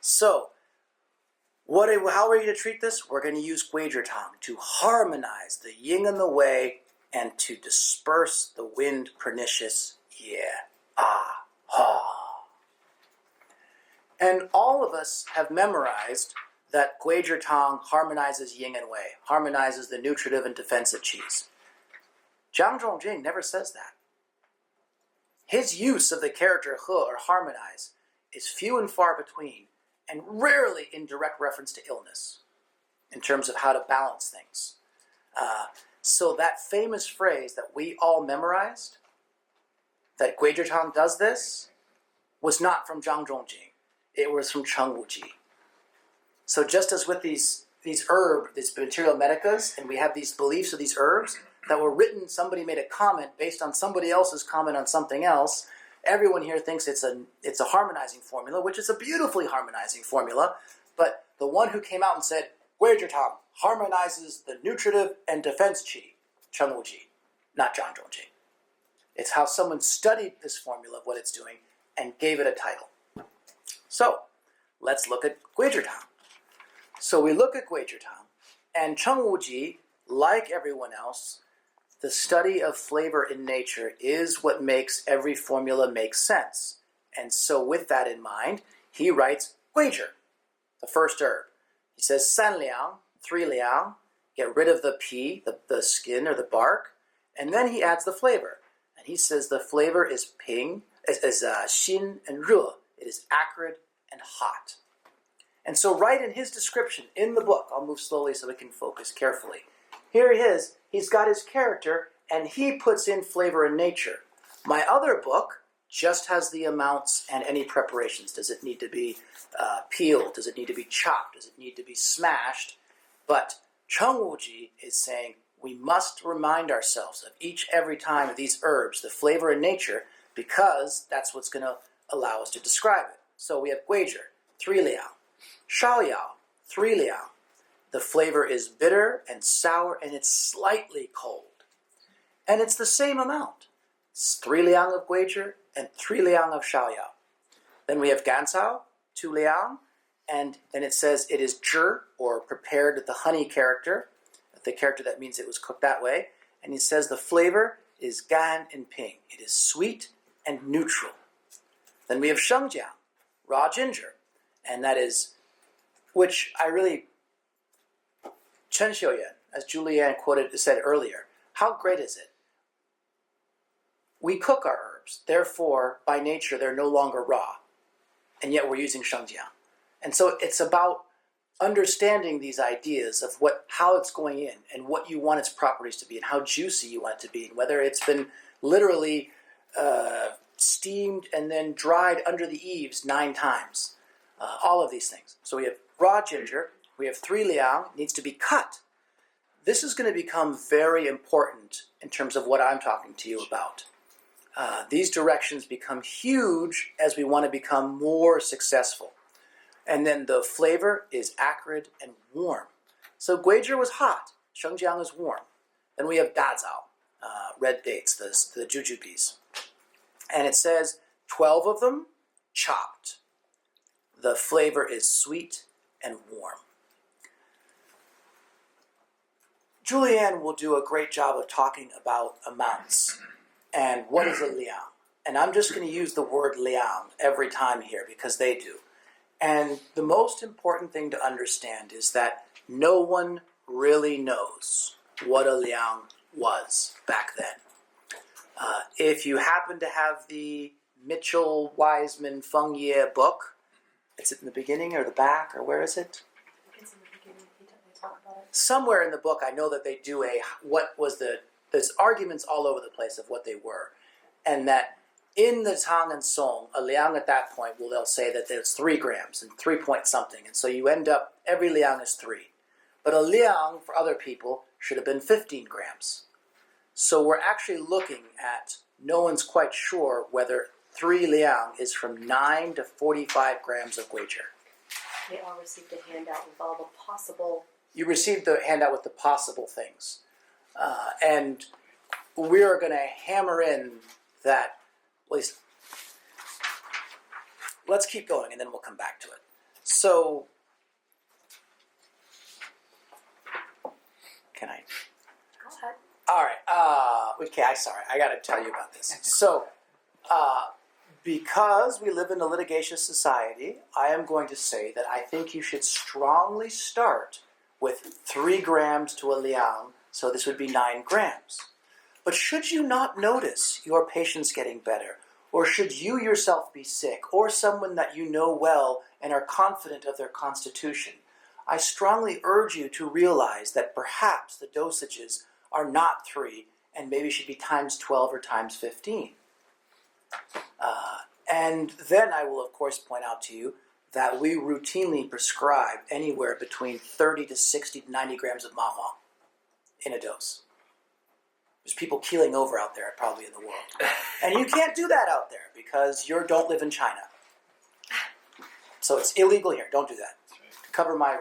So, how are we going to treat this? We're going to use Guizhi-Tang to harmonize the yin and the wei and to disperse the wind pernicious ha. And all of us have memorized that Guizhi-Tang harmonizes yin and wei, harmonizes the nutritive and defensive qis. Zhang Zhongjing never says that. His use of the character he, or harmonize, is few and far between, and rarely in direct reference to illness, in terms of how to balance things. So that famous phrase that we all memorized, that Guizhi-Tang does this, was not from Zhang Zhongjing. It was from Cheng Wu Ji. So just as with these material medicas, and we have these beliefs of these herbs that were written, somebody made a comment based on somebody else's comment on something else, everyone here thinks it's a harmonizing formula, which is a beautifully harmonizing formula, but the one who came out and said, Guizhi-Tang harmonizes the nutritive and defense qi, Cheng Wu Ji, not Zhang Zhongjing. It's how someone studied this formula of what it's doing and gave it a title. So, let's look at Guizhi-Tang. So we look at Guizhi-Tang, and Cheng Wu Ji, like everyone else, the study of flavor in nature is what makes every formula make sense. And so with that in mind, he writes Guizhi, the first herb. He says san liang, 3 liang, get rid of the pi, the skin or the bark, and then he adds the flavor. And he says the flavor is ping, xin and re. It is acrid and hot. And so right in his description, in the book, I'll move slowly so we can focus carefully. Here he is, he's got his character, and he puts in flavor in nature. My other book just has the amounts and any preparations. Does it need to be peeled? Does it need to be chopped? Does it need to be smashed? But Cheng Wu Ji is saying we must remind ourselves of every time of these herbs, the flavor in nature, because that's what's going to allow us to describe it. So we have Guizhi, 3 liang. Shaoyao, 3 liang. The flavor is bitter and sour, and it's slightly cold. And it's the same amount. It's 3 liang of Guizhi and 3 liang of Shaoyao. Then we have Gancao, 2 liang, and then it says it is zhi, or prepared with the honey character, the character that means it was cooked that way. And he says the flavor is gan and ping. It is sweet and neutral. Then we have Shengjiang, raw ginger, and that is, which I really, Chen Xiuyan, as JulieAnn said earlier, how great is it? We cook our herbs, therefore, by nature, they're no longer raw, and yet we're using Shengjiang. And so it's about understanding these ideas of how it's going in, and what you want its properties to be, and how juicy you want it to be, and whether it's been literally steamed and then dried under the eaves 9 times. All of these things. So we have raw ginger, we have 3 liang, needs to be cut. This is going to become very important in terms of what I'm talking to you about. These directions become huge as we want to become more successful. And then the flavor is acrid and warm. So Guizhi was hot, Shengjiang is warm. Then we have dazao, red dates, the jujubes. And it says 12 of them chopped. The flavor is sweet and warm. JulieAnn will do a great job of talking about amounts and what is a liang. And I'm just going to use the word liang every time here because they do. And the most important thing to understand is that no one really knows what a liang was back then. If you happen to have the Mitchell Wiseman Feng Ye book, is it in the beginning or the back, or where is it? It's in the beginning. They talk about it. Somewhere in the book, I know that they do there's arguments all over the place of what they were. And that in the Tang and Song, a liang at that point, they'll say that there's 3 grams and 3 point something. And so you end up, every liang is 3. But a liang, for other people, should have been 15 grams. So we're actually looking at, no one's quite sure whether 3 liang is from 9 to 45 grams of Guizhi. They all received a handout with all the possible... You received the handout with the possible things. And we're going to hammer in that, at least, let's keep going and then we'll come back to it. So, can I? Go ahead. All right. Okay, sorry. I got to tell you about this. So, because we live in a litigious society, I am going to say that I think you should strongly start with 3 grams to a liang, so this would be 9 grams. But should you not notice your patients getting better, or should you yourself be sick, or someone that you know well and are confident of their constitution, I strongly urge you to realize that perhaps the dosages are not 3 and maybe should be times 12 or times 15. And then I will, of course, point out to you that we routinely prescribe anywhere between 30 to 60 to 90 grams of mahuang in a dose. There's people keeling over out there probably in the world. And you can't do that out there because you don't live in China. So it's illegal here. Don't do that. Cover my